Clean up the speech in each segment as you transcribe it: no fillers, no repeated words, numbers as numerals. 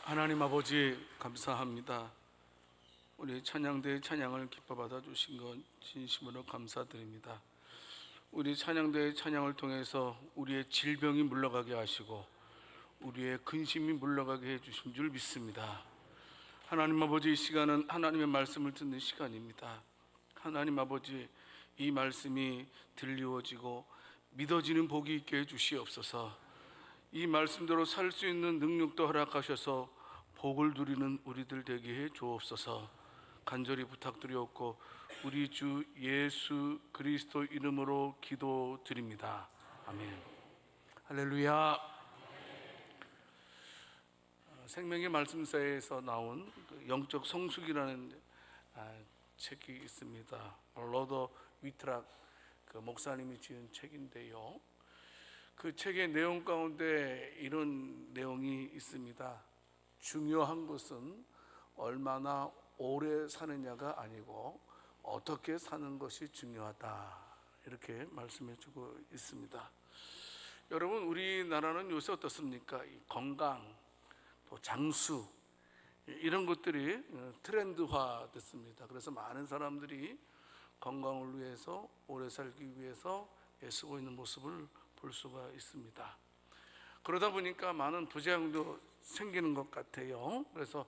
하나님 아버지 감사합니다. 우리 찬양대의 찬양을 기뻐 받아 주신 것 진심으로 감사드립니다. 우리 찬양대의 찬양을 통해서 우리의 질병이 물러가게 하시고 우리의 근심이 물러가게 해주신 줄 믿습니다. 하나님 아버지, 이 시간은 하나님의 말씀을 듣는 시간입니다. 하나님 아버지, 이 말씀이 들리워지고 믿어지는 복이 있게 해주시옵소서. 이 말씀대로 살 수 있는 능력도 허락하셔서 복을 누리는 우리들 되게 해 주옵소서. 간절히 부탁드리옵고 우리 주 예수 그리스도 이름으로 기도드립니다. 아멘. 할렐루야. 생명의 말씀사에서 나온 영적 성숙이라는 책이 있습니다. 로더 위트락 목사님이 지은 책인데요, 그 책의 내용 가운데 이런 내용이 있습니다. 중요한 것은 얼마나 오래 사느냐가 아니고 어떻게 사는 것이 중요하다, 이렇게 말씀해 주고 있습니다. 여러분, 우리나라는 요새 어떻습니까? 이 건강, 또 장수, 이런 것들이 트렌드화 됐습니다. 그래서 많은 사람들이 건강을 위해서, 오래 살기 위해서 애쓰고 있는 모습을 볼 수가 있습니다. 그러다 보니까 많은 부작용도 생기는 것 같아요. 그래서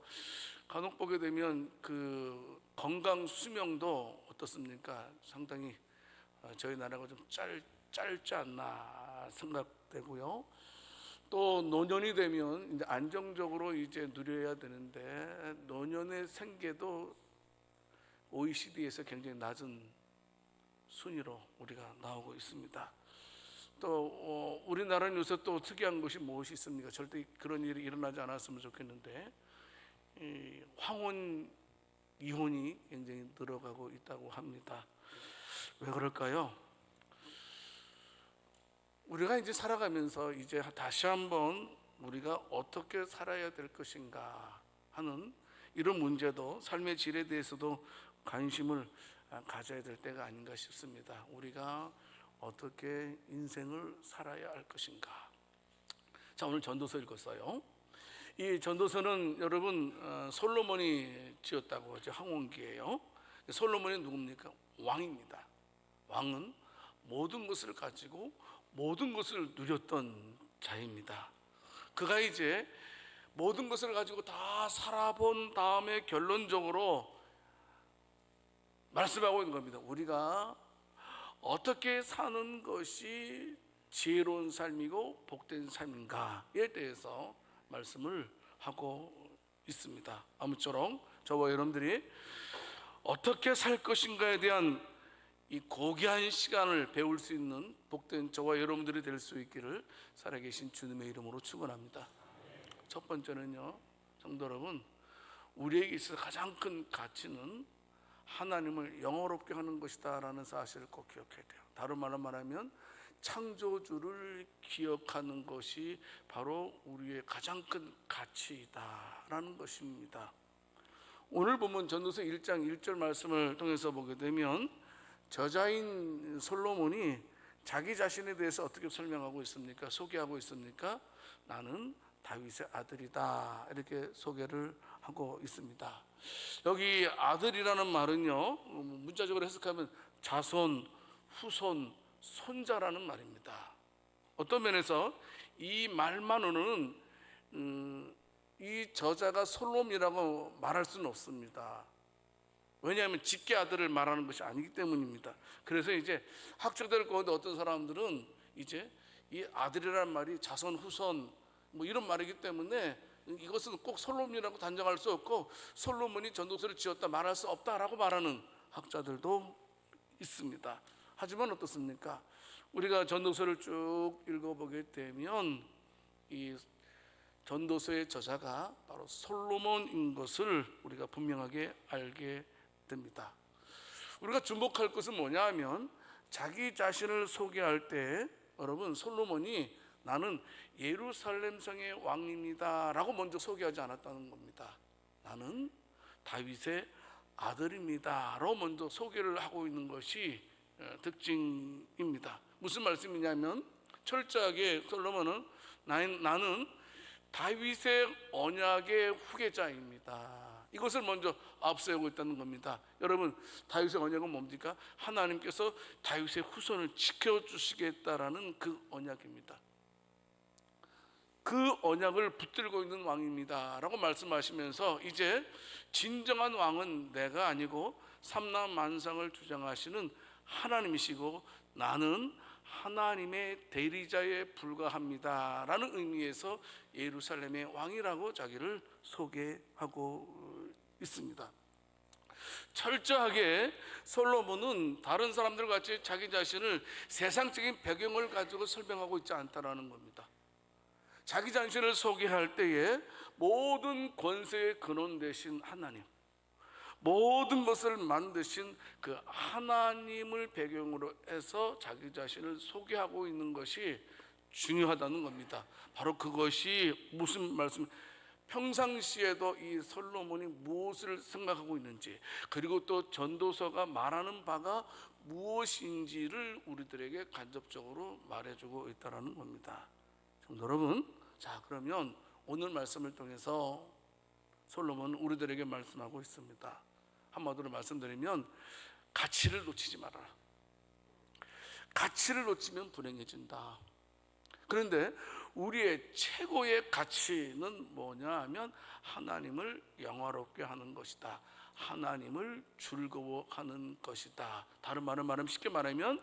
간혹 보게 되면 그 건강 수명도 어떻습니까? 상당히 저희 나라가 좀 짧지 않나 생각되고요. 또 노년이 되면 이제 안정적으로 이제 누려야 되는데 노년의 생계도 OECD에서 굉장히 낮은 순위로 우리가 나오고 있습니다. 또 우리나라는 요새 또 특이한 것이 무엇이 있습니까? 절대 그런 일이 일어나지 않았으면 좋겠는데 황혼 이혼이 굉장히 늘어가고 있다고 합니다. 왜 그럴까요? 우리가 이제 살아가면서 이제 다시 한번 우리가 어떻게 살아야 될 것인가 하는 이런 문제도, 삶의 질에 대해서도 관심을 가져야 될 때가 아닌가 싶습니다. 우리가 어떻게 인생을 살아야 할 것인가. 자, 오늘 전도서 읽었어요. 이 전도서는 여러분 솔로몬이 지었다고 하죠. 황혼기예요. 솔로몬이 누굽니까? 왕입니다. 왕은 모든 것을 가지고 모든 것을 누렸던 자입니다. 그가 이제 모든 것을 가지고 다 살아본 다음에 결론적으로 말씀하고 있는 겁니다. 우리가 어떻게 사는 것이 지혜로운 삶이고 복된 삶인가에 대해서 말씀을 하고 있습니다. 아무쪼록 저와 여러분들이 어떻게 살 것인가에 대한 이 고귀한 시간을 배울 수 있는 복된 저와 여러분들이 될 수 있기를 살아계신 주님의 이름으로 축원합니다. 첫 번째는요, 성도 여러분, 우리에게 있어서 가장 큰 가치는 하나님을 영화롭게 하는 것이다 라는 사실을 꼭 기억해야 돼요. 다른 말로 말하면 창조주를 기억하는 것이 바로 우리의 가장 큰 가치이다 라는 것입니다. 오늘 보면 전도서 1장 1절 말씀을 통해서 보게 되면 저자인 솔로몬이 자기 자신에 대해서 어떻게 설명하고 있습니까? 소개하고 있습니까? 나는 다윗의 아들이다, 이렇게 소개를 하고 있습니다. 여기 아들이라는 말은요, 문자적으로 해석하면 자손, 후손, 손자라는 말입니다. 어떤 면에서 이 말만으로는 이 저자가 솔로몬이라고 말할 수는 없습니다. 왜냐하면 직계 아들을 말하는 것이 아니기 때문입니다. 그래서 이제 학자들 가운데 어떤 사람들은 이제 이 아들이라는 말이 자손, 후손 뭐 이런 말이기 때문에 이것은 꼭 솔로몬이라고 단정할 수 없고 솔로몬이 전도서를 지었다 말할 수 없다라고 말하는 학자들도 있습니다. 하지만 어떻습니까? 우리가 전도서를 쭉 읽어보게 되면 이 전도서의 저자가 바로 솔로몬인 것을 우리가 분명하게 알게 됩니다. 우리가 주목할 것은 뭐냐 하면 자기 자신을 소개할 때 여러분, 솔로몬이 나는 예루살렘 성의 왕입니다 라고 먼저 소개하지 않았다는 겁니다. 나는 다윗의 아들입니다 라고 먼저 소개를 하고 있는 것이 특징입니다. 무슨 말씀이냐면 철저하게 솔로몬은 나는 다윗의 언약의 후계자입니다. 이것을 먼저 앞세우고 있다는 겁니다. 여러분, 다윗의 언약은 뭡니까? 하나님께서 다윗의 후손을 지켜주시겠다라는 그 언약입니다. 그 언약을 붙들고 있는 왕입니다 라고 말씀하시면서 이제 진정한 왕은 내가 아니고 삼라만상을 주장하시는 하나님이시고 나는 하나님의 대리자에 불과합니다 라는 의미에서 예루살렘의 왕이라고 자기를 소개하고 있습니다. 철저하게 솔로몬은 다른 사람들 같이 자기 자신을 세상적인 배경을 가지고 설명하고 있지 않다라는 겁니다. 자기 자신을 소개할 때에 모든 권세의 근원 되신 하나님, 모든 것을 만드신 그 하나님을 배경으로 해서 자기 자신을 소개하고 있는 것이 중요하다는 겁니다. 바로 그것이 무슨 말씀? 평상시에도 이 솔로몬이 무엇을 생각하고 있는지, 그리고 또 전도서가 말하는 바가 무엇인지를 우리들에게 간접적으로 말해주고 있다는 겁니다. 여러분, 자, 그러면 오늘 말씀을 통해서 솔로몬은 우리들에게 말씀하고 있습니다. 한마디로 말씀드리면 가치를 놓치지 말아라. 가치를 놓치면 불행해진다. 그런데 우리의 최고의 가치는 뭐냐 하면 하나님을 영화롭게 하는 것이다. 하나님을 즐거워하는 것이다. 다른 말은 말하면 쉽게 말하면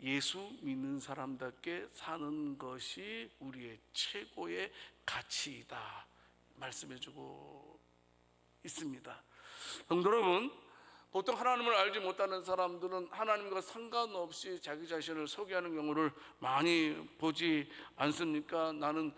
예수 믿는 사람답게 사는 것이 우리의 최고의 가치이다 말씀해주고 있습니다. 성도 여러분, 보통 하나님을 알지 못하는 사람들은 하나님과 상관없이 자기 자신을 소개하는 경우를 많이 보지 않습니까? 나는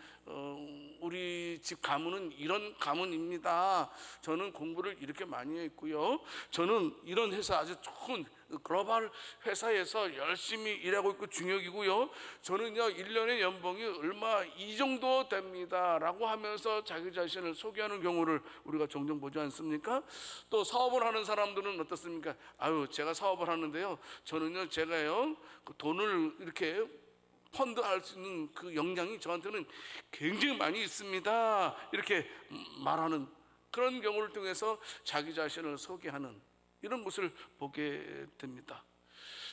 우리 집 가문은 이런 가문입니다. 저는 공부를 이렇게 많이 했고요. 저는 이런 회사, 아주 좋은 글로벌 회사에서 열심히 일하고 있고 중역이고요. 저는요 1년에 연봉이 얼마 이 정도 됩니다 라고 하면서 자기 자신을 소개하는 경우를 우리가 종종 보지 않습니까? 또 사업을 하는 사람들은 어떻습니까? 아유, 제가 사업을 하는데요, 저는요 제가요 그 돈을 이렇게 펀드할 수 있는 그 역량이 저한테는 굉장히 많이 있습니다 이렇게 말하는 그런 경우를 통해서 자기 자신을 소개하는 이런 것을 보게 됩니다.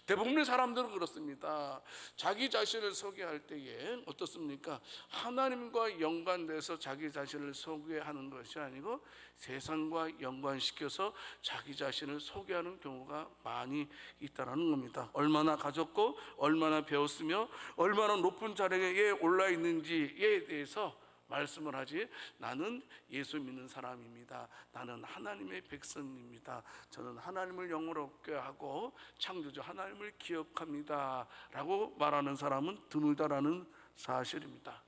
대부분의 사람들은 그렇습니다. 자기 자신을 소개할 때에 어떻습니까? 하나님과 연관돼서 자기 자신을 소개하는 것이 아니고 세상과 연관시켜서 자기 자신을 소개하는 경우가 많이 있다는 겁니다. 얼마나 가졌고 얼마나 배웠으며 얼마나 높은 자리에 올라 있는지에 대해서 말씀을 하지, 나는 예수 믿는 사람입니다, 나는 하나님의 백성입니다, 저는 하나님을 영원롭게 하고 창조주 하나님을 기억합니다 라고 말하는 사람은 드물다라는 사실입니다.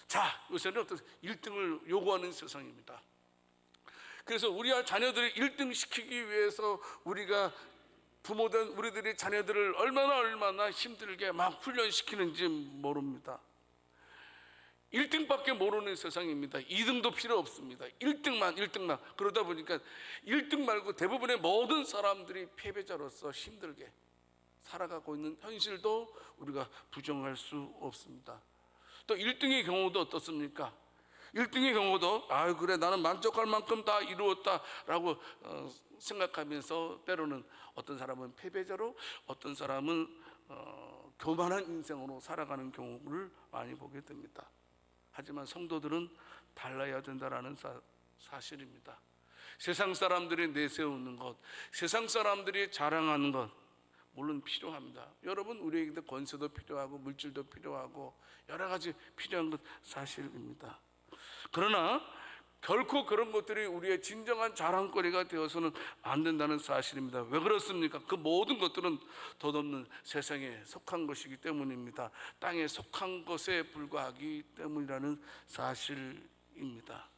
자, 요새는 어떤 1등을 요구하는 세상입니다. 그래서 우리 자녀들을 1등 시키기 위해서 우리가 부모된 우리들이 자녀들을 얼마나 힘들게 막 훈련시키는지 모릅니다. 1등밖에 모르는 세상입니다. 2등도 필요 없습니다. 1등만. 그러다 보니까 1등 말고 대부분의 모든 사람들이 패배자로서 힘들게 살아가고 있는 현실도 우리가 부정할 수 없습니다. 또 1등의 경우도 어떻습니까? 1등의 경우도 그래, 나는 만족할 만큼 다 이루었다라고 생각하면서 때로는 어떤 사람은 패배자로, 어떤 사람은 교만한 인생으로 살아가는 경우를 많이 보게 됩니다. 하지만 성도들은 달라야 된다라는 사실입니다. 세상 사람들이 내세우는 것, 세상 사람들이 자랑하는 것 물론 필요합니다. 여러분, 우리에게 권세도 필요하고 물질도 필요하고 여러 가지 필요한 것 사실입니다. 그러나 결코 그런 것들이 우리의 진정한 자랑거리가 되어서는 안 된다는 사실입니다. 왜 그렇습니까? 그 모든 것들은 덧없는 세상에 속한 것이기 때문입니다. 땅에 속한 것에 불과하기 때문이라는 사실입니다.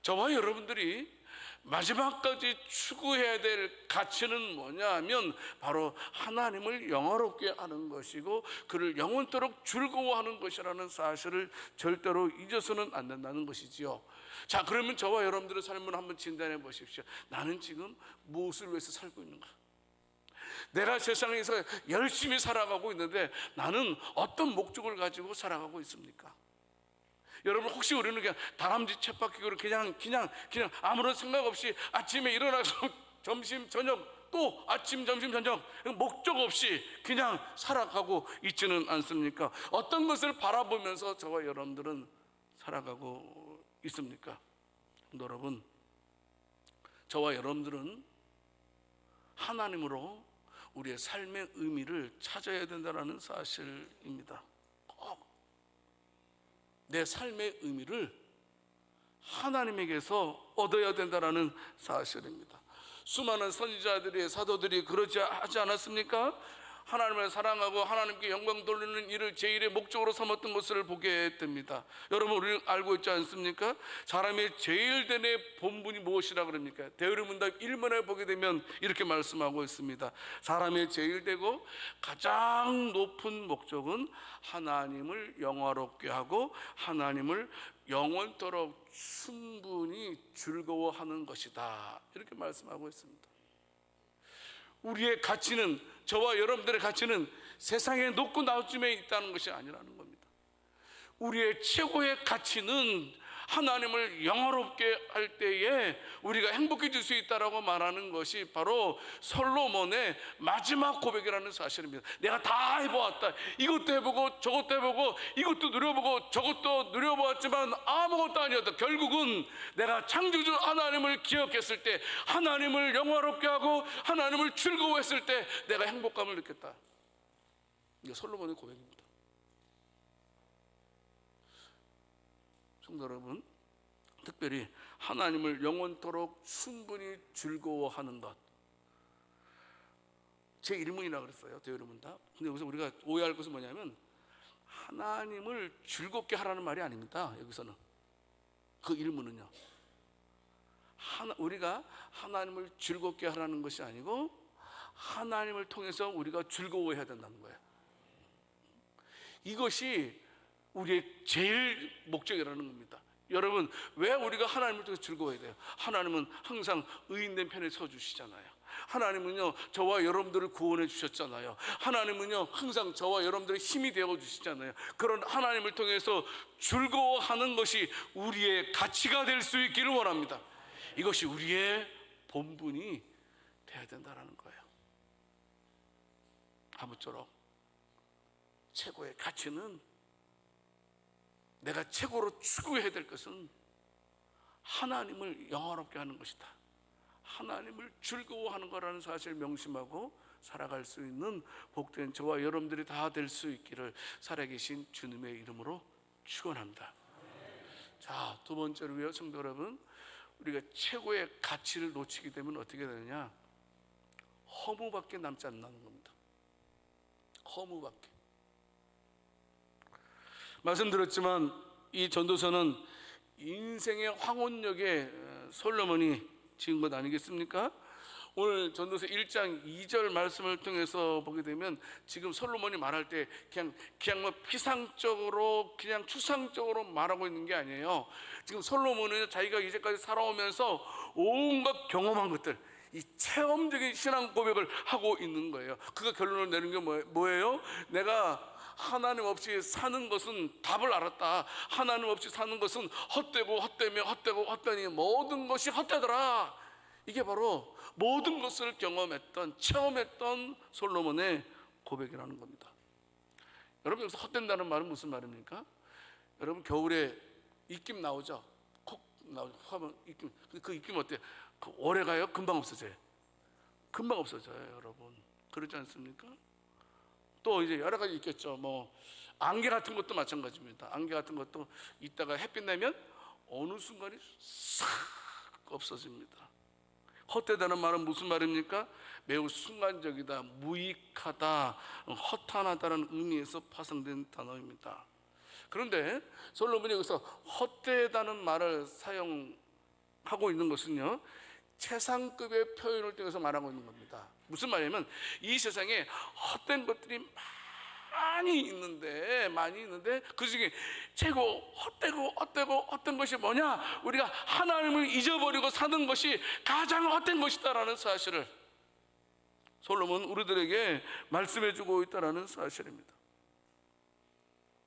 저와 여러분들이 마지막까지 추구해야 될 가치는 뭐냐 하면 바로 하나님을 영화롭게 하는 것이고 그를 영원토록 즐거워하는 것이라는 사실을 절대로 잊어서는 안 된다는 것이지요. 자, 그러면 저와 여러분들의 삶을 한번 진단해 보십시오. 나는 지금 무엇을 위해서 살고 있는가? 내가 세상에서 열심히 살아가고 있는데 나는 어떤 목적을 가지고 살아가고 있습니까? 여러분, 혹시 우리는 그냥 다람쥐 쳇바퀴로 그냥 아무런 생각 없이 아침에 일어나서 점심 저녁 또 아침 점심 저녁 목적 없이 그냥 살아가고 있지는 않습니까? 어떤 것을 바라보면서 저와 여러분들은 살아가고 있습니까? 여러분, 저와 여러분들은 하나님으로 우리의 삶의 의미를 찾아야 된다는 사실입니다. 꼭 내 삶의 의미를 하나님에게서 얻어야 된다는 사실입니다. 수많은 선지자들이, 사도들이 그러지 하지 않았습니까? 하나님을 사랑하고 하나님께 영광 돌리는 일을 제1의 목적으로 삼았던 것을 보게 됩니다. 여러분, 우리 알고 있지 않습니까? 사람의 제일 된의 본분이 무엇이라 그럽니까? 대의문답 1면에 보게 되면 이렇게 말씀하고 있습니다. 사람의 제일 되고 가장 높은 목적은 하나님을 영화롭게 하고 하나님을 영원토록 충분히 즐거워하는 것이다, 이렇게 말씀하고 있습니다. 우리의 가치는, 저와 여러분들의 가치는 세상의 높고 낮음에 있다는 것이 아니라는 겁니다. 우리의 최고의 가치는 하나님을 영화롭게 할 때에 우리가 행복해질 수 있다라고 말하는 것이 바로 솔로몬의 마지막 고백이라는 사실입니다. 내가 다 해보았다. 이것도 해보고 저것도 해보고 이것도 누려보고 저것도 누려보았지만 아무것도 아니었다. 결국은 내가 창조주 하나님을 기억했을 때, 하나님을 영화롭게 하고 하나님을 즐거워했을 때 내가 행복감을 느꼈다. 이게 솔로몬의 고백입니다. 성도 여러분, 특별히 하나님을 영원토록 충분히 즐거워하는 것, 제 1문이라고 그랬어요. 대의문답. 근데 여기서 우리가 오해할 것은 뭐냐면 하나님을 즐겁게 하라는 말이 아닙니다. 여기서는 그 1문은요, 우리가 하나님을 즐겁게 하라는 것이 아니고 하나님을 통해서 우리가 즐거워해야 된다는 거예요. 이것이 우리의 제일 목적이라는 겁니다. 여러분, 왜 우리가 하나님을 통해서 즐거워해야 돼요? 하나님은 항상 의인된 편에 서주시잖아요. 하나님은요, 저와 여러분들을 구원해 주셨잖아요. 하나님은요, 항상 저와 여러분들의 힘이 되어 주시잖아요. 그런 하나님을 통해서 즐거워하는 것이 우리의 가치가 될 수 있기를 원합니다. 이것이 우리의 본분이 되어야 된다는 거예요. 아무쪼록 최고의 가치는, 내가 최고로 추구해야 될 것은 하나님을 영화롭게 하는 것이다. 하나님을 즐거워하는 거라는 사실을 명심하고 살아갈 수 있는 복된 저와 여러분들이 다 될 수 있기를 살아계신 주님의 이름으로 축원합니다. 자, 두 번째로요, 성도 여러분, 우리가 최고의 가치를 놓치게 되면 어떻게 되느냐? 허무밖에 남지 않는 겁니다. 허무밖에. 말씀드렸지만 이 전도서는 인생의 황혼역에 솔로몬이 지은 것 아니겠습니까? 오늘 전도서 1장 2절 말씀을 통해서 보게 되면 지금 솔로몬이 말할 때 그냥 뭐 피상적으로, 그냥 추상적으로 말하고 있는 게 아니에요. 지금 솔로몬은 자기가 이제까지 살아오면서 온갖 경험한 것들, 이 체험적인 신앙 고백을 하고 있는 거예요. 그가 결론을 내는 게 뭐예요? 내가 하나님 없이 사는 것은 답을 알았다. 하나님 없이 사는 것은 헛되고 헛되며 헛되고 헛되니 모든 것이 헛되더라. 이게 바로 모든 것을 경험했던, 체험했던 솔로몬의 고백이라는 겁니다. 여러분, 여기서 헛된다는 말은 무슨 말입니까? 여러분, 겨울에 입김 나오죠? 콕 나오죠. 하면 입김. 그 입김 어때요? 그 오래 가요? 금방 없어져요. 금방 없어져요, 여러분. 그렇지 않습니까? 또 이제 여러 가지 있겠죠. 뭐 안개 같은 것도 마찬가지입니다. 안개 같은 것도 있다가 햇빛 내면 어느 순간에 싹 없어집니다. 헛되다는 말은 무슨 말입니까? 매우 순간적이다, 무익하다, 허탄하다는 의미에서 파생된 단어입니다. 그런데 솔로몬이 여기서 헛되다는 말을 사용하고 있는 것은요, 최상급의 표현을 통해서 말하고 있는 겁니다. 무슨 말이냐면 이 세상에 헛된 것들이 많이 있는데 그 중에 최고 헛된 것이 뭐냐? 우리가 하나님을 잊어버리고 사는 것이 가장 헛된 것이다라는 사실을 솔로몬은 우리들에게 말씀해주고 있다라는 사실입니다.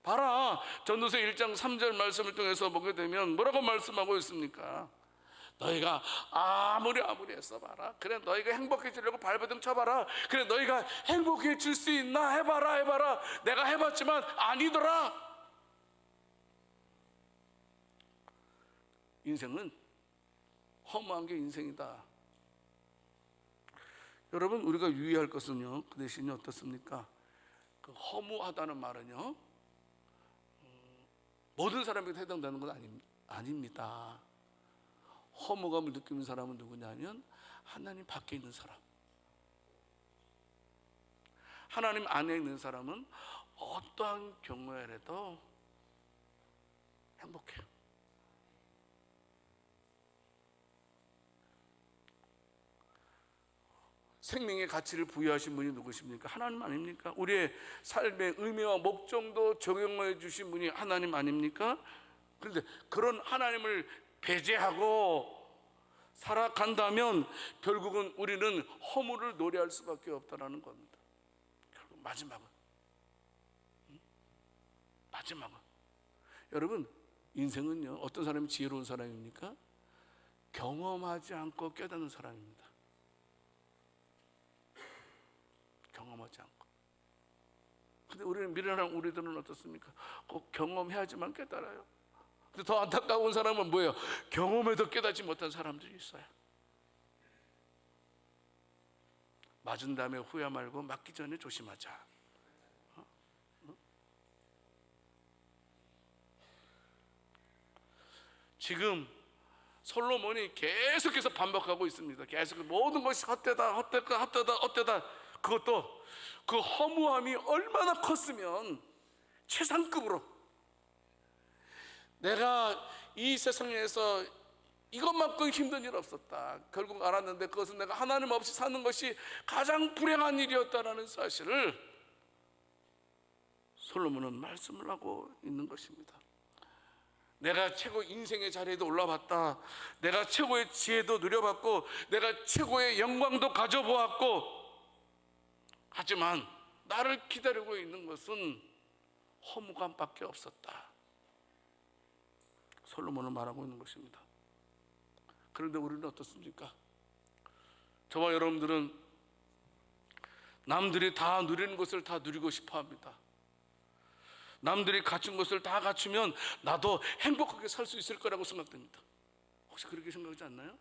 봐라, 전도서 1장 3절 말씀을 통해서 보게 되면 뭐라고 말씀하고 있습니까? 너희가 아무리 해서 봐라. 그래, 너희가 행복해지려고 발버둥 쳐봐라. 그래, 너희가 행복해질 수 있나 해봐라. 내가 해봤지만 아니더라. 인생은 허무한 게 인생이다. 여러분, 우리가 유의할 것은요, 그 대신에 어떻습니까? 그 허무하다는 말은요, 모든 사람에게 해당되는 건 아닙니다. 허무감을 느끼는 사람은 누구냐면 하나님 밖에 있는 사람. 하나님 안에 있는 사람은 어떠한 경우에라도 행복해요. 생명의 가치를 부여하신 분이 누구십니까? 하나님 아닙니까? 우리의 삶의 의미와 목적도 적용해 주신 분이 하나님 아닙니까? 그런데 그런 하나님을 배제하고 살아간다면 결국은 우리는 허무를 노래할 수밖에 없다는 겁니다. 결국 마지막은 여러분, 인생은요, 어떤 사람이 지혜로운 사람입니까? 경험하지 않고 깨닫는 사람입니다. 경험하지 않고. 근데 우리는 미련한 우리들은 어떻습니까? 꼭 경험해야지만 깨달아요. 근데 더 안타까운 사람은 뭐예요? 경험해도 깨닫지 못한 사람들이 있어요. 맞은 다음에 후회 말고 맞기 전에 조심하자. 지금 솔로몬이 계속해서 반복하고 있습니다. 계속 모든 것이 헛되다. 그것도 그 허무함이 얼마나 컸으면 최상급으로 내가 이 세상에서 이것만큼 힘든 일 없었다. 결국 알았는데 그것은 내가 하나님 없이 사는 것이 가장 불행한 일이었다라는 사실을 솔로몬은 말씀을 하고 있는 것입니다. 내가 최고 인생의 자리에도 올라봤다. 내가 최고의 지혜도 누려봤고 내가 최고의 영광도 가져보았고, 하지만 나를 기다리고 있는 것은 허무감밖에 없었다. 솔로몬은 말하고 있는 것입니다. 그런데 우리는 어떻습니까? 저와 여러분들은 남들이 다 누리는 것을 다 누리고 싶어 합니다. 남들이 갖춘 것을 다 갖추면 나도 행복하게 살 수 있을 거라고 생각됩니다. 혹시 그렇게 생각하지 않나요?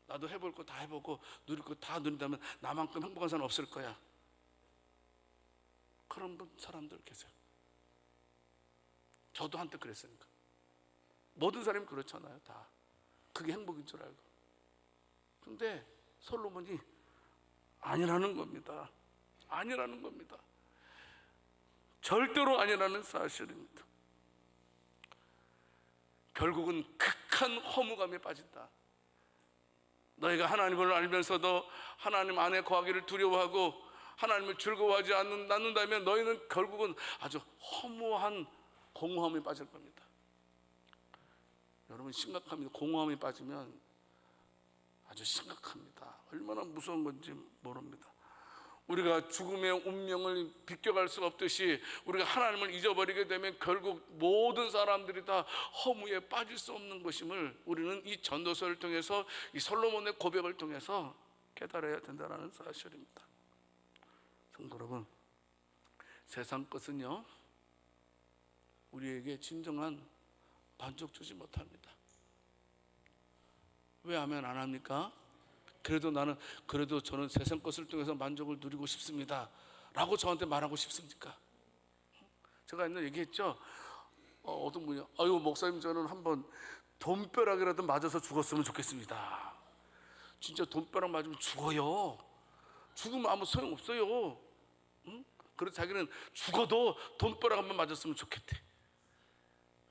나도 해볼 거 다 해보고 누릴 거 다 누린다면 나만큼 행복한 사람 없을 거야. 그런 사람들 계세요. 저도 한때 그랬으니까. 모든 사람이 그렇잖아요. 다 그게 행복인 줄 알고. 근데 솔로몬이 아니라는 겁니다. 아니라는 겁니다. 절대로 아니라는 사실입니다. 결국은 극한 허무감에 빠진다. 너희가 하나님을 알면서도 하나님 안에 거하기를 두려워하고 하나님을 즐거워하지 않는다면 너희는 결국은 아주 허무한 공허함에 빠질 겁니다. 여러분, 심각합니다. 공허함에 빠지면 아주 심각합니다. 얼마나 무서운 건지 모릅니다. 우리가 죽음의 운명을 비껴갈 수 없듯이 우리가 하나님을 잊어버리게 되면 결국 모든 사람들이 다 허무에 빠질 수 없는 것임을 우리는 이 전도서를 통해서, 이 솔로몬의 고백을 통해서 깨달아야 된다는 사실입니다. 성도 여러분, 세상 것은요 우리에게 진정한 만족 주지 못합니다. 왜 하면 안 합니까? 그래도 저는 세상 것을 통해서 만족을 누리고 싶습니다 라고 저한테 말하고 싶습니까? 제가 옛날에 얘기했죠. 어떤 분이 목사님, 저는 한번 돈벼락이라도 맞아서 죽었으면 좋겠습니다. 진짜 돈벼락 맞으면 죽어요. 죽으면 아무 소용없어요. 응? 그래서 자기는 죽어도 돈벼락 한번 맞았으면 좋겠대.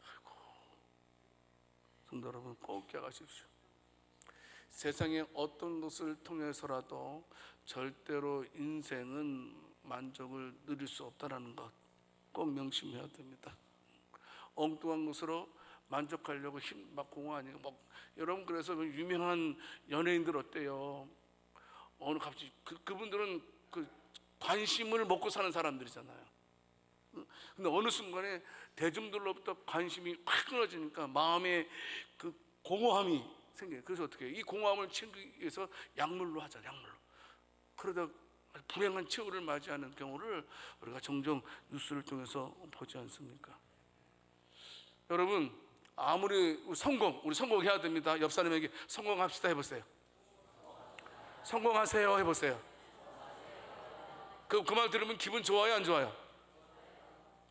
아이고, 성도 여러분, 꼭 기억하십시오. 세상의 어떤 것을 통해서라도 절대로 인생은 만족을 누릴 수 없다는 것 꼭 명심해야 됩니다. 엉뚱한 것으로 만족하려고 막 공허하니까 여러분, 그래서 유명한 연예인들 어때요? 어느 갑자기 그분들은 그 관심을 먹고 사는 사람들이잖아요. 근데 어느 순간에 대중들로부터 관심이 확 끊어지니까 마음에 그 공허함이 생겨요. 그래서 어떻게 해요? 이 공허함을 채우기 위해서 약물로 하자, 약물로. 그러다 불행한 최후를 맞이하는 경우를 우리가 종종 뉴스를 통해서 보지 않습니까? 여러분, 아무리 우리 성공해야 됩니다. 옆 사람에게 성공합시다 해보세요. 성공하세요 해보세요. 그 말 들으면 기분 좋아요, 안 좋아요?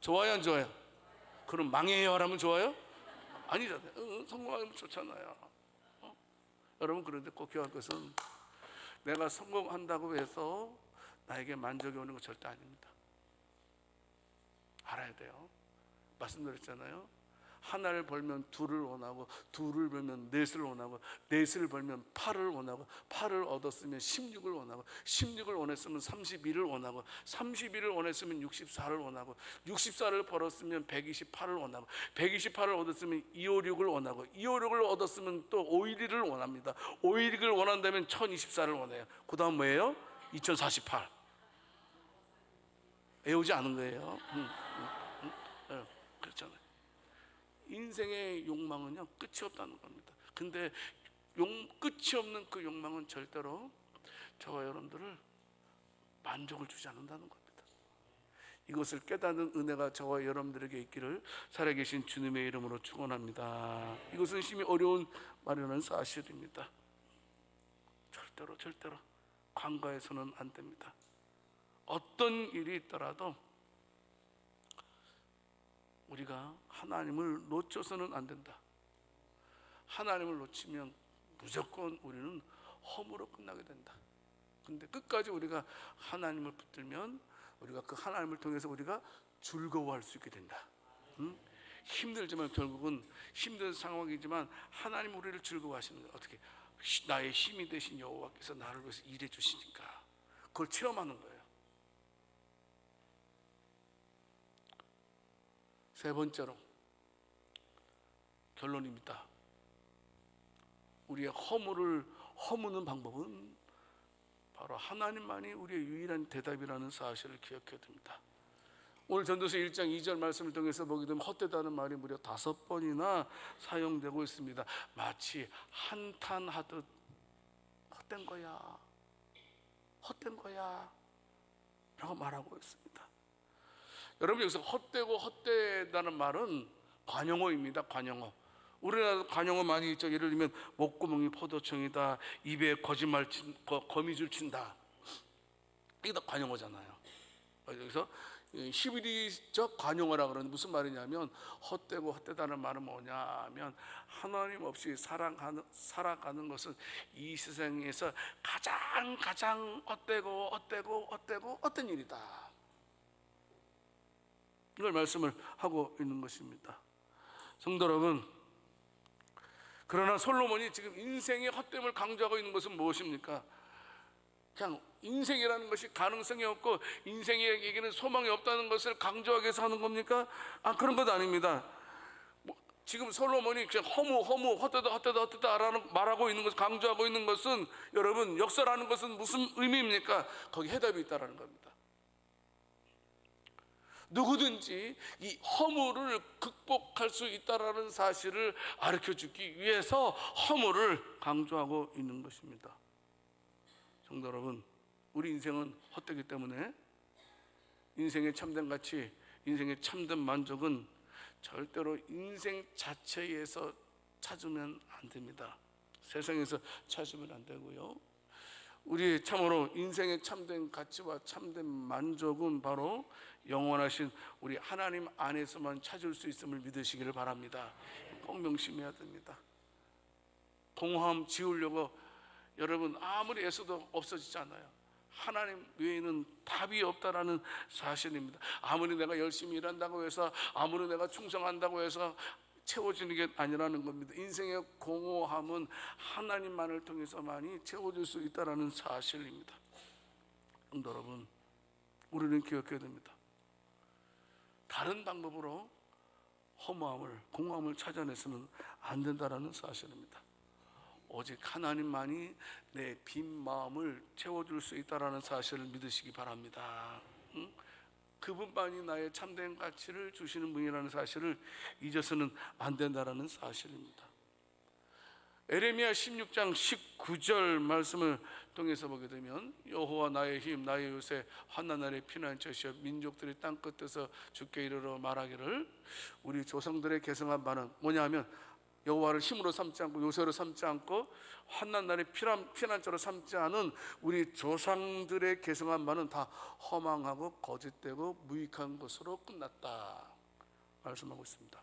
좋아요, 안 좋아요? 그럼 망해요 하면 좋아요? 아니잖아요. 성공하면 좋잖아요. 여러분, 그런데 꼭 기억할 것은 내가 성공한다고 해서 나에게 만족이 오는 거 절대 아닙니다. 알아야 돼요. 말씀드렸잖아요. 하나를 벌면 둘을 원하고, 둘을 벌면 넷을 원하고, 넷을 벌면 8을 원하고, 8을 얻었으면 16을 원하고, 16을 원했으면 31을 원하고, 31을 원했으면 64를 원하고, 64를 벌었으면 128을 원하고, 128을 얻었으면 256을 원하고, 256을 얻었으면 또 512를 원합니다. 512를 원한다면 1024를 원해요. 그 다음 뭐예요? 2048. 외우지 않은 거예요. 그렇잖아요. 인생의 욕망은요, 끝이 없다는 겁니다. 근데 끝이 없는 그 욕망은 절대로 저와 여러분들을 만족을 주지 않는다는 겁니다. 이것을 깨닫는 은혜가 저와 여러분들에게 있기를 살아계신 주님의 이름으로 축원합니다. 이것은 심히 어려운 말이라는 사실입니다. 절대로 관가해서는 안 됩니다. 어떤 일이 있더라도 우리가 하나님을 놓쳐서는 안 된다. 하나님을 놓치면 무조건 우리는 허무로 끝나게 된다. 근데 끝까지 우리가 하나님을 붙들면 우리가 그 하나님을 통해서 우리가 즐거워할 수 있게 된다. 힘들지만 결국은 힘든 상황이지만 하나님 우리를 즐거워하시는 거예요. 어떻게? 나의 힘이 되신 여호와께서 나를 위해서 일해 주시니까 그걸 체험하는 거예요. 세 번째로 결론입니다. 우리의 허무는 방법은 바로 하나님만이 우리의 유일한 대답이라는 사실을 기억해야 됩니다. 오늘 전도서 1장 2절 말씀을 통해서 보게 되면 헛되다는 말이 무려 5번이나 사용되고 있습니다. 마치 한탄하듯 헛된 거야 라고 말하고 있습니다. 여러분, 여기서 헛되다는 말은 관용어입니다. 관용어. 우리나라도 관용어 많이 있죠. 예를 들면 목구멍이 포도청이다, 입에 거미줄 친다. 이게 다 관용어잖아요. 여기서 히브리적 관용어라 그러는데 무슨 말이냐면, 헛되다는 말은 뭐냐면 하나님 없이 살아가는 것은 이 세상에서 가장 헛된 일이다. 이걸 말씀을 하고 있는 것입니다. 성도 여러분, 그러나 솔로몬이 지금 인생의 헛됨을 강조하고 있는 것은 무엇입니까? 그냥 인생이라는 것이 가능성이 없고 인생에게는 소망이 없다는 것을 강조하기 위해서 하는 겁니까? 그런 것 아닙니다. 지금 솔로몬이 그냥 헛되다 말하고 있는 것을 강조하고 있는 것은, 여러분, 역사라는 것은 무슨 의미입니까? 거기 해답이 있다는 겁니다. 누구든지 이 허물을 극복할 수 있다는 사실을 가르쳐주기 위해서 허물을 강조하고 있는 것입니다. 성도 여러분, 우리 인생은 헛되기 때문에 인생의 참된 가치, 인생의 참된 만족은 절대로 인생 자체에서 찾으면 안 됩니다. 세상에서 찾으면 안 되고요. 우리 참으로 인생의 참된 가치와 참된 만족은 바로 영원하신 우리 하나님 안에서만 찾을 수 있음을 믿으시기를 바랍니다. 꼭 명심해야 됩니다. 공허함 지우려고 여러분 아무리 애써도 없어지잖아요. 하나님 외에는 답이 없다라는 사실입니다. 아무리 내가 열심히 일한다고 해서, 아무리 내가 충성한다고 해서 채워지는 게 아니라는 겁니다. 인생의 공허함은 하나님만을 통해서만이 채워질 수 있다는 사실입니다. 여러분, 우리는 기억해야 됩니다. 다른 방법으로 공허함을 찾아내서는 안 된다는 사실입니다. 오직 하나님만이 내 빈 마음을 채워줄 수 있다는 사실을 믿으시기 바랍니다. 그분만이 나의 참된 가치를 주시는 분이라는 사실을 잊어서는 안 된다라는 사실입니다. 에레미야 16장 19절 말씀을 통해서 보게 되면 여호와 나의 힘 나의 요새 환난 날의 피난처시여 민족들이 땅끝에서 주께 이르러 말하기를 우리 조상들의 계승한 바는 뭐냐 하면 여호와를 힘으로 삼지 않고 요새로 삼지 않고 환난 날의 피난처로 삼지 않은 우리 조상들의 계승한 바는 다 허망하고 거짓되고 무익한 것으로 끝났다 말씀하고 있습니다.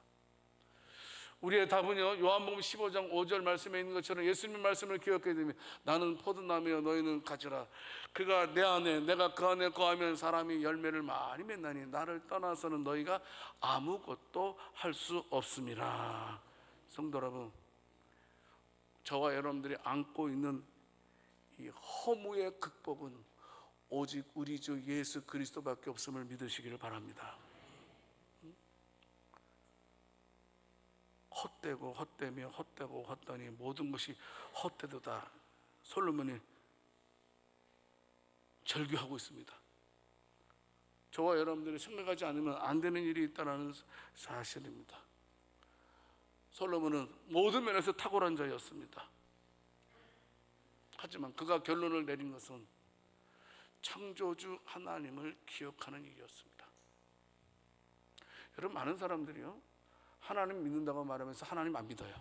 우리의 답은요, 요한복음 15장 5절 말씀에 있는 것처럼 예수님 말씀을 기억하게 되면 나는 포도나무여 너희는 가지라. 그가 내 안에 내가 그 안에 거하면 사람이 열매를 많이 맺나니 나를 떠나서는 너희가 아무것도 할 수 없음이라. 성도 여러분, 저와 여러분들이 안고 있는 이 허무의 극복은 오직 우리 주 예수 그리스도밖에 없음을 믿으시기를 바랍니다. 헛되고 헛되며 헛되고 헛되니 모든 것이 헛되도다. 솔로몬이 절규하고 있습니다. 저와 여러분들이 생각하지 않으면 안 되는 일이 있다는 사실입니다. 솔로몬은 모든 면에서 탁월한 자였습니다. 하지만 그가 결론을 내린 것은 창조주 하나님을 기억하는 일이었습니다. 여러분, 많은 사람들이요 하나님 믿는다고 말하면서 하나님 안 믿어요.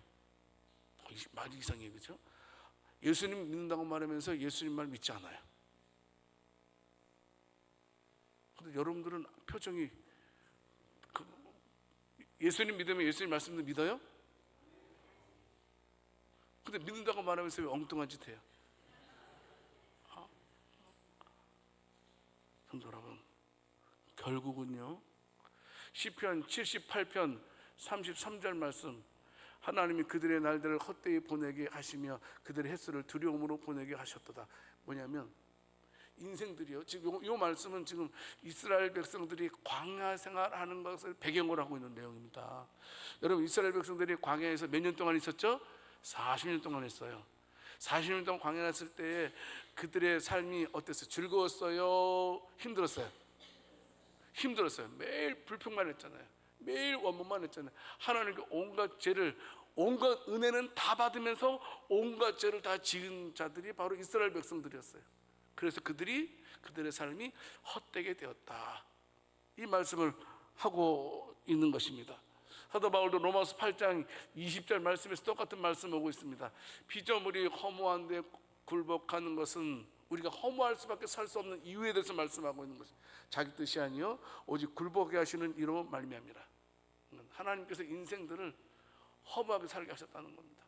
많이 이상해요, 그렇죠? 예수님 믿는다고 말하면서 예수님 말 믿지 않아요. 근데 여러분들은 표정이 예수님 믿으면 예수님 말씀도 믿어요? 근데 믿는다고 말하면서 왜 엉뚱한 짓 해요? 성도 여러분, 결국은요 시편 78편 33절 말씀, 하나님이 그들의 날들을 헛되이 보내게 하시며 그들의 횟수를 두려움으로 보내게 하셨도다. 뭐냐면 인생들이요, 지금 이 말씀은 지금 이스라엘 백성들이 광야 생활하는 것을 배경으로 하고 있는 내용입니다. 여러분, 이스라엘 백성들이 광야에서 몇 년 동안 있었죠? 40년 동안 했어요. 40년 동안 광야에 있을 때 그들의 삶이 어땠어요? 즐거웠어요? 힘들었어요? 힘들었어요. 매일 불평만 했잖아요. 매일 원문만 했잖아요. 하나님께 온갖 죄를, 온갖 은혜는 다 받으면서 온갖 죄를 다 지은 자들이 바로 이스라엘 백성들이었어요. 그래서 그들의 삶이 헛되게 되었다, 이 말씀을 하고 있는 것입니다. 사도 바울도 로마서 8장 20절 말씀에서 똑같은 말씀을 하고 있습니다. 피조물이 허무한데 굴복하는 것은 우리가 허무할 수밖에 살 수 없는 이유에 대해서 말씀하고 있는 것입니다. 자기 뜻이 아니요 오직 굴복하게 하시는 이로 말미암이라. 하나님께서 인생들을 허무하게 살게 하셨다는 겁니다.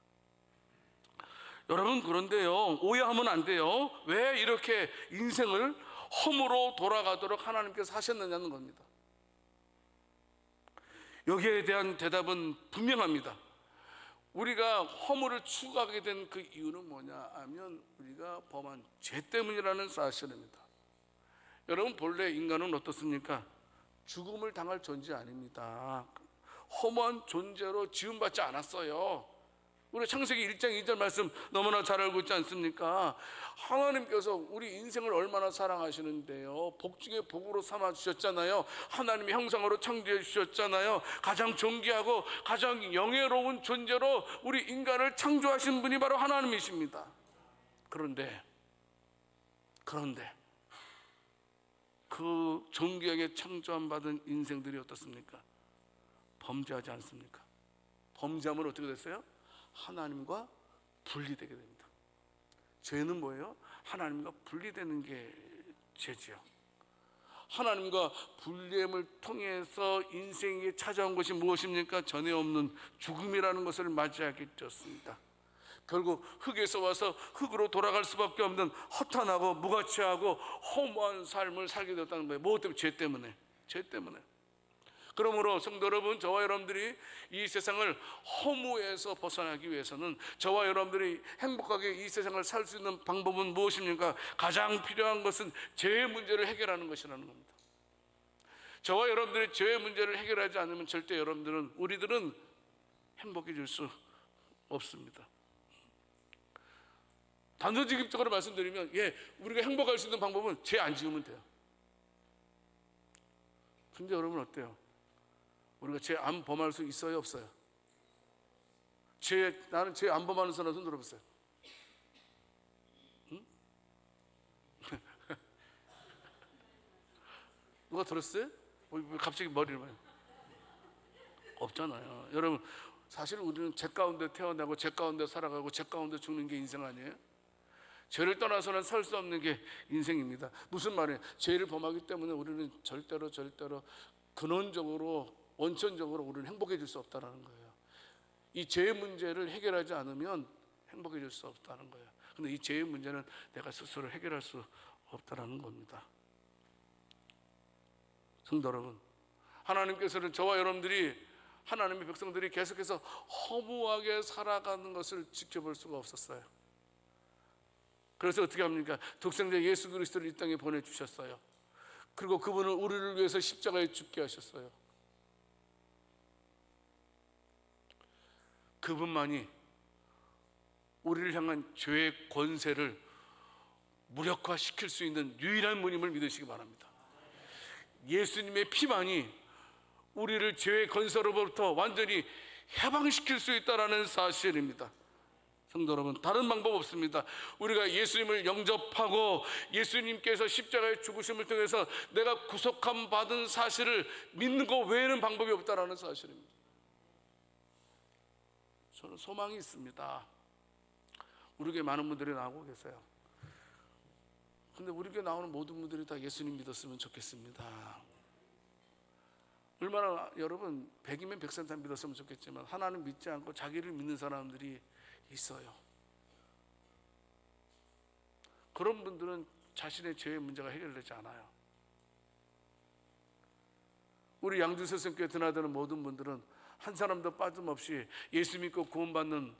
여러분, 그런데요 오해하면 안 돼요. 왜 이렇게 인생을 허무로 돌아가도록 하나님께서 하셨느냐는 겁니다. 여기에 대한 대답은 분명합니다. 우리가 허물을 추구하게 된 그 이유는 뭐냐 하면 우리가 범한 죄 때문이라는 사실입니다. 여러분, 본래 인간은 어떻습니까? 죽음을 당할 존재 아닙니다. 허무한 존재로 지음받지 않았어요. 우리 창세기 1장 2절 말씀 너무나 잘 알고 있지 않습니까? 하나님께서 우리 인생을 얼마나 사랑하시는데요, 복 중에 복으로 삼아 주셨잖아요. 하나님의 형상으로 창조해 주셨잖아요. 가장 존귀하고 가장 영예로운 존재로 우리 인간을 창조하신 분이 바로 하나님이십니다. 그런데 그 존귀하게 창조함 받은 인생들이 어떻습니까? 범죄하지 않습니까? 범죄하면 어떻게 됐어요? 하나님과 분리되게 됩니다. 죄는 뭐예요? 하나님과 분리되는 게 죄지요. 하나님과 분리됨을 통해서 인생에 찾아온 것이 무엇입니까? 전에 없는 죽음이라는 것을 맞이하게 되었습니다. 결국 흙에서 와서 흙으로 돌아갈 수밖에 없는 허탄하고 무가치하고 허무한 삶을 살게 되었다는 거예요. 무엇 때문에? 죄 때문에. 죄 때문에. 그러므로 성도 여러분, 저와 여러분들이 이 세상을 허무에서 벗어나기 위해서는, 저와 여러분들이 행복하게 이 세상을 살 수 있는 방법은 무엇입니까? 가장 필요한 것은 죄의 문제를 해결하는 것이라는 겁니다. 저와 여러분들이 죄의 문제를 해결하지 않으면 절대 우리들은 행복해질 수 없습니다. 단도직입적으로 말씀드리면, 우리가 행복할 수 있는 방법은 죄 안 지으면 돼요. 근데 여러분 어때요? 우리가 죄 안 범할 수 있어요, 없어요? 나는 죄 안 범하는 사람 손 들어보세요. 응? 누가 들었어요? 왜 갑자기 머리를 봐요? 없잖아요. 여러분, 사실 우리는 죄 가운데 태어나고 죄 가운데 살아가고 죄 가운데 죽는 게 인생 아니에요? 죄를 떠나서는 살 수 없는 게 인생입니다. 무슨 말이에요? 죄를 범하기 때문에 우리는 절대로 근원적으로 원천적으로 우리는 행복해질 수 없다는 거예요. 이 죄의 문제를 해결하지 않으면 행복해질 수 없다는 거예요. 근데 이 죄의 문제는 내가 스스로 해결할 수 없다는 겁니다. 성도 여러분, 하나님께서는 저와 여러분들이, 하나님의 백성들이 계속해서 허무하게 살아가는 것을 지켜볼 수가 없었어요. 그래서 어떻게 합니까? 독생자 예수 그리스도를 이 땅에 보내주셨어요. 그리고 그분은 우리를 위해서 십자가에 죽게 하셨어요. 그분만이 우리를 향한 죄의 권세를 무력화시킬 수 있는 유일한 분임을 믿으시기 바랍니다. 예수님의 피만이 우리를 죄의 권세로부터 완전히 해방시킬 수 있다는 사실입니다. 성도 여러분, 다른 방법 없습니다. 우리가 예수님을 영접하고 예수님께서 십자가의 죽으심을 통해서 내가 구속함 받은 사실을 믿는 것 외에는 방법이 없다는 사실입니다. 저는 소망이 있습니다. 우리 교회 많은 분들이 나오고 계세요. 근데 우리 교회 나오는 모든 분들이 다 예수님 믿었으면 좋겠습니다. 얼마나 여러분 100이면 100산 다 믿었으면 좋겠지만 하나님 믿지 않고 자기를 믿는 사람들이 있어요. 그런 분들은 자신의 죄의 문제가 해결되지 않아요. 우리 양주세성교회 드나드는 모든 분들은 한 사람도 빠짐없이 예수 믿고 구원받는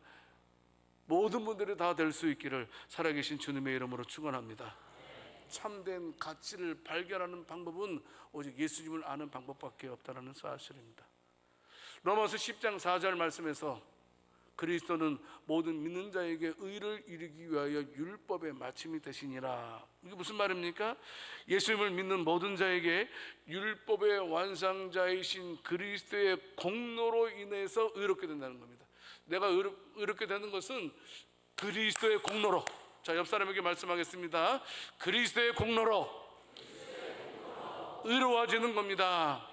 모든 분들이 다 될 수 있기를 살아계신 주님의 이름으로 축원합니다. 참된 가치를 발견하는 방법은 오직 예수님을 아는 방법밖에 없다는 사실입니다. 로마서 10장 4절 말씀에서 그리스도는 모든 믿는 자에게 의를 이루기 위하여 율법의 마침이 되시니라. 이게 무슨 말입니까? 예수님을 믿는 모든 자에게 율법의 완성자이신 그리스도의 공로로 인해서 의롭게 된다는 겁니다. 내가 의롭게 되는 것은 그리스도의 공로로. 자, 옆 사람에게 말씀하겠습니다. 그리스도의 공로로 의로워지는 겁니다.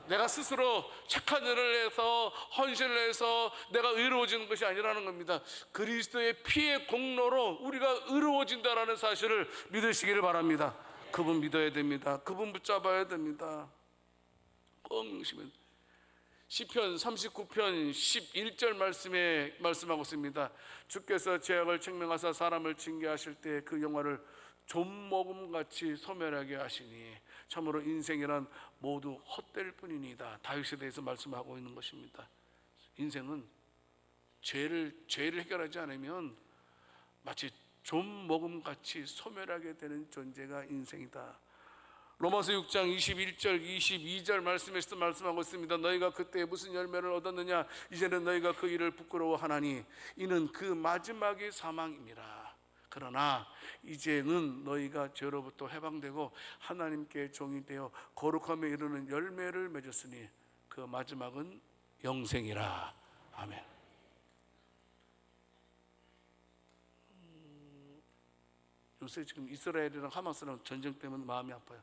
내가 스스로 착한 일을 해서 헌신을 해서 내가 의로워지는 것이 아니라는 겁니다. 그리스도의 피의 공로로 우리가 의로워진다라는 사실을 믿으시기를 바랍니다. 그분 믿어야 됩니다. 그분 붙잡아야 됩니다. 꼭 명심해. 시편 39편 11절 말씀에 말씀하고 있습니다. 주께서 죄악을 책명하사 사람을 징계하실 때 그 영화를 좀먹음같이 소멸하게 하시니 참으로 인생이란 모두 헛될 뿐이니이다. 다윗에 대해서 말씀하고 있는 것입니다. 인생은 죄를 해결하지 않으면 마치 좀먹음같이 소멸하게 되는 존재가 인생이다. 로마서 6장 21절 22절 말씀에서 말씀하고 있습니다. 너희가 그때 무슨 열매를 얻었느냐? 이제는 너희가 그 일을 부끄러워하나니 이는 그 마지막이 사망임이라. 그러나 이제는 너희가 죄로부터 해방되고 하나님께 종이 되어 거룩함에 이르는 열매를 맺었으니 그 마지막은 영생이라. 아멘. 요새 지금 이스라엘이랑 하마스랑 전쟁 때문에 마음이 아파요.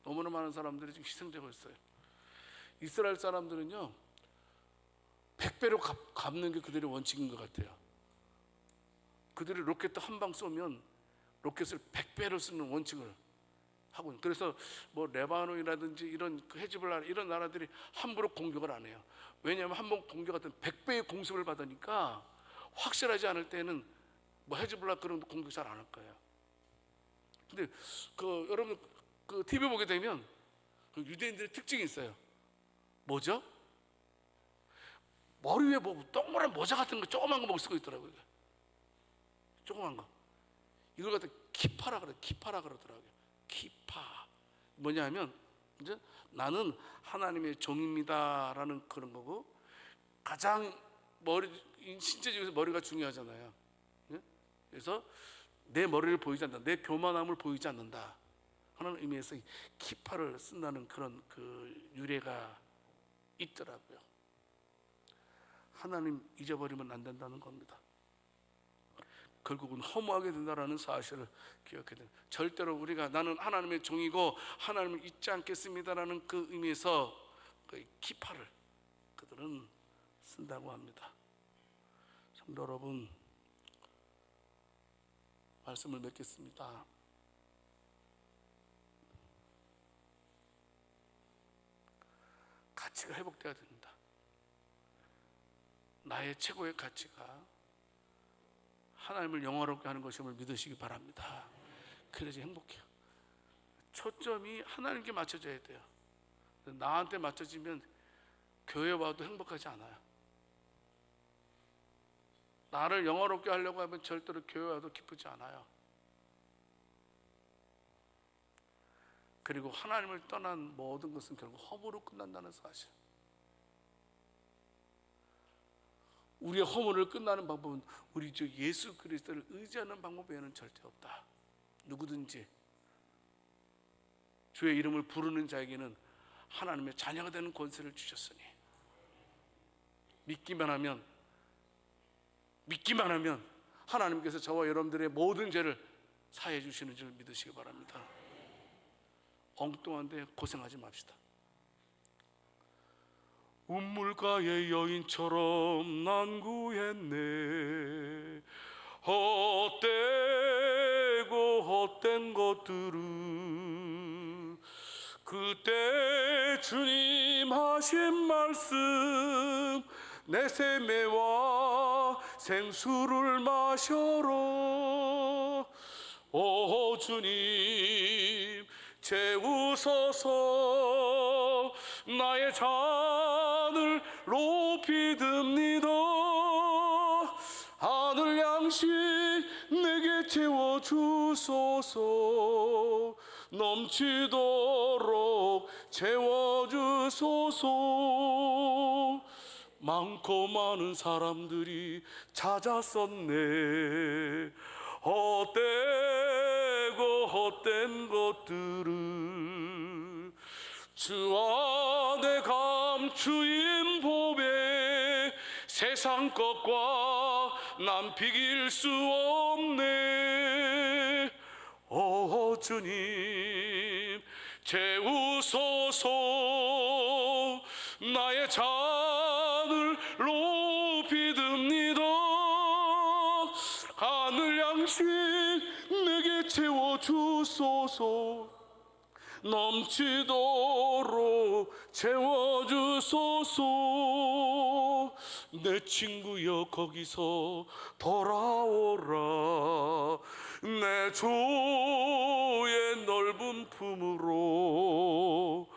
너무나 많은 사람들이 지금 희생되고 있어요. 이스라엘 사람들은요 100배로 갚는 게 그들의 원칙인 것 같아요. 그들이 로켓 한 방 쏘면 로켓을 100배로 쓰는 원칙을 하고 있어요. 그래서 뭐 레바논이라든지 이런 헤즈볼라 이런 나라들이 함부로 공격을 안 해요. 왜냐하면 한번 공격하던 100배의 공습을 받으니까 확실하지 않을 때는 뭐 헤즈볼라 그런 공격 잘 안 할 거예요. 근데 여러분 그 TV 보게 되면 그 유대인들의 특징이 있어요. 뭐죠? 머리 위에 뭐 동그란 모자 같은 거 조그만 거 쓰고 있더라고요. 조그만 거. 이걸 갖다 키파라 그러더라고요. 키파. 뭐냐면 이제 나는 하나님의 종입니다라는 그런 거고, 가장 신체 중에서 머리가 중요하잖아요. 그래서 내 머리를 보이지 않는다. 내 교만함을 보이지 않는다. 하는 의미에서 키파를 쓴다는 그런 그 유래가 있더라고요. 하나님 잊어버리면 안 된다는 겁니다. 결국은 허무하게 된다는 사실을 기억해야 돼요. 절대로 우리가 나는 하나님의 종이고 하나님을 잊지 않겠습니다라는 그 의미에서 그 키파를 그들은 쓴다고 합니다. 성도 여러분, 말씀을 맺겠습니다. 가치가 회복되어야 됩니다. 나의 최고의 가치가 하나님을 영화롭게 하는 것임을 믿으시기 바랍니다. 그래야지 행복해요. 초점이 하나님께 맞춰져야 돼요. 나한테 맞춰지면 교회 와도 행복하지 않아요. 나를 영화롭게 하려고 하면 절대로 교회 와도 기쁘지 않아요. 그리고 하나님을 떠난 모든 것은 결국 허무로 끝난다는 사실. 우리의 허무를 끝나는 방법은 우리 주 예수 그리스도를 의지하는 방법 외에는 절대 없다. 누구든지 주의 이름을 부르는 자에게는 하나님의 자녀가 되는 권세를 주셨으니 믿기만 하면 하나님께서 저와 여러분들의 모든 죄를 사해 주시는 줄 믿으시기 바랍니다. 엉뚱한데 고생하지 맙시다. 운물가의 여인처럼 난 구했네. 헛되고 헛된 것들은 그때 주님 하신 말씀 내 세매와 생수를 마셔라. 오 주님 채우소서. 나의 잔을 높이 듭니다. 하늘 양식 내게 채워주소서. 넘치도록 채워주소서. 많고 많은 사람들이 찾았었네. 헛되고 헛된 것들을 주 안에 감추인 보배 세상 것과 난 비길 수 없네. 오 주님 채우소서. 나의 잔을 높이 듭니다. 하늘 양식 내게 채워주소서. 넘치도록 채워주소서. 내 친구여 거기서 돌아오라. 내 주의 넓은 품으로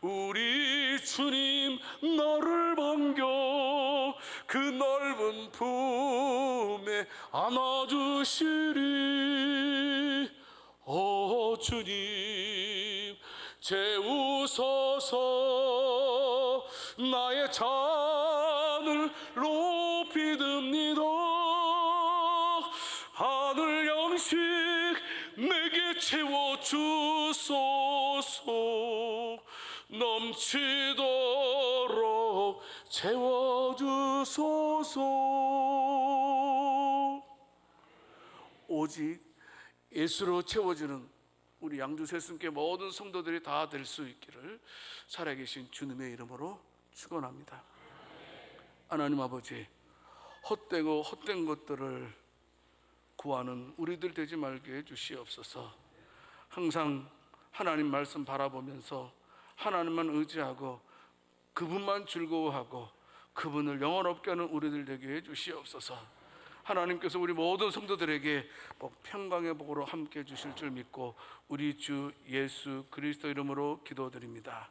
우리 주님 너를 반겨 그 넓은 품에 안아주시리. 오 주님 채우소서. 나의 잔을 높이 듭니다. 하늘 양식 내게 채워주소서. 넘치도록 채워주소서. 오직 예수로 채워주는 우리 양주세순교회 모든 성도들이 다 될 수 있기를 살아계신 주님의 이름으로 축원합니다. 하나님 아버지, 헛되고 헛된 것들을 구하는 우리들 되지 말게 해주시옵소서. 항상 하나님 말씀 바라보면서 하나님만 의지하고 그분만 즐거워하고 그분을 영원롭게 하는 우리들 되게 해주시옵소서. 하나님께서 우리 모든 성도들에게 평강의 복으로 함께 해주실 줄 믿고 우리 주 예수 그리스도 이름으로 기도드립니다.